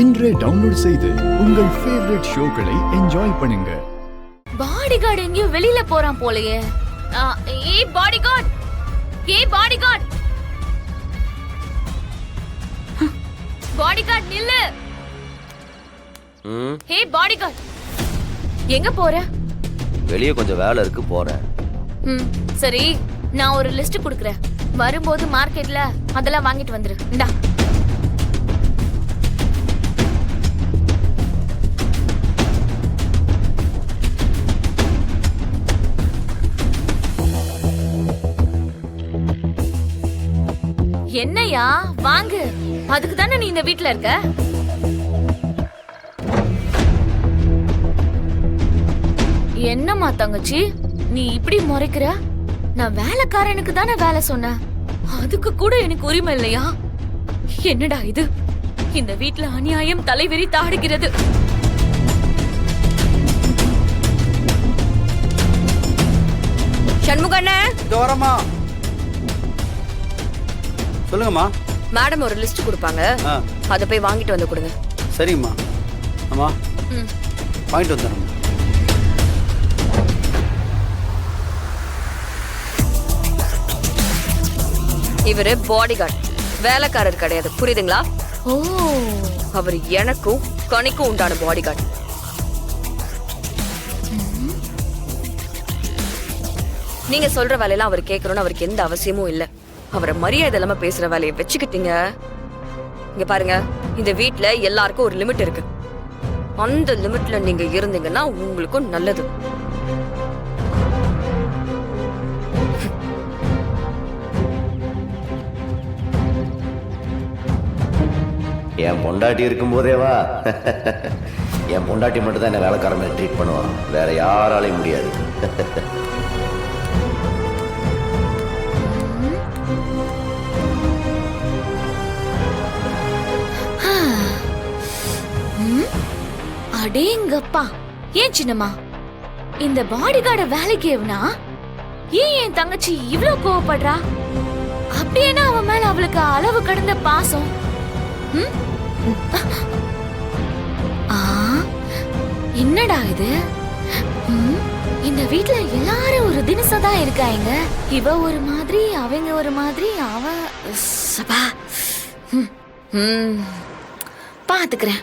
இன்றே டவுன்லோட் செய்து உங்கள் ஃபேவரட் ஷோக்களை என்ஜாய் பண்ணுங்க. பாடிகார்டு எங்கேயோ வெளியில போறான் போலயே. ஏய் பாடிகார்டு, ஏய் பாடிகார்டு, பாடிகார்டு நில்லு. ஏய் பாடிகார்டு, எங்க போற? வெளியே கொஞ்சம் வேலை இருக்கு, போறேன். சரி, நான் ஒரு லிஸ்ட் குடுக்குறேன். வரும்போது மார்க்கெட்ல அதெல்லாம் வாங்கிட்டு வந்துரு. இந்தா. என்னையா வாங்கு, அதுக்கு தானே நீ இந்த வீட்ல இருக்க. என்னம்மா தங்கச்சி நீ இப்படி முறைக்கிற? நான் வேலைக்காரனுக்கு தானே வேலை சொன்னேன், அதுக்கு கூட எனக்கு உரிமை இல்லையா? என்னடா இது, இந்த வீட்ல அநியாயம் தலைவிரி தாடுகிறது. சண்முகண்ணே, வரமா. சொல்லுங்கம்மா. மேடம் ஒரு லிஸ்ட் கொடுப்பாங்க, அதை போய் வாங்கிட்டு வந்து கொடுங்க. சரிம்மா. அம்மா வாங்கிட்டு வந்துடுறோம். இவரு பாடிகார்டு, வேலைக்காரர் கிடையாது, புரியுதுங்களா? ஓ, அவர் எனக்கும் கனிக்கும் உண்டான பாடிகார்டு. நீங்க சொல்ற வேலையெல்லாம் அவர் கேட்கணும்னு அவருக்கு எந்த அவசியமும் இல்ல. அவரை மரியாதை இல்லாம பேசுற வேலையை வச்சுக்கிட்டீங்க. இங்க பாருங்க, இந்த வீட்ல எல்லாருக்கும் ஒரு லிமிட் இருக்கு. அந்த லிமிட்ல நீங்க இருந்தீங்கன்னா உங்களுக்கும் நல்லது. என் பொண்டாட்டி இருக்கும் போதேவா? என் பொண்டாட்டி மட்டும் தான் என்ன வேலைக்கார மாதிரி ட்ரீட் பண்ணுவான், வேற யாராலையும் முடியாது. அடேங்கப்பா. ஏன் சின்னம்மா, இந்த பாடிகார்ட வேலைக்கு எவனா? ஏன் என் தங்கச்சி இவ்ளோ கோவப்படுறா? அப்படியேனா அவன் மேல அவளுக்கு அளவு கடந்த பாசம். என்னடா இது? இந்த வீட்ல எல்லாரும் ஒரு தினசதான் இருக்காங்க. இவ ஒரு மாதிரி, அவங்க ஒரு மாதிரி. அவ பாத்துக்கிறேன்.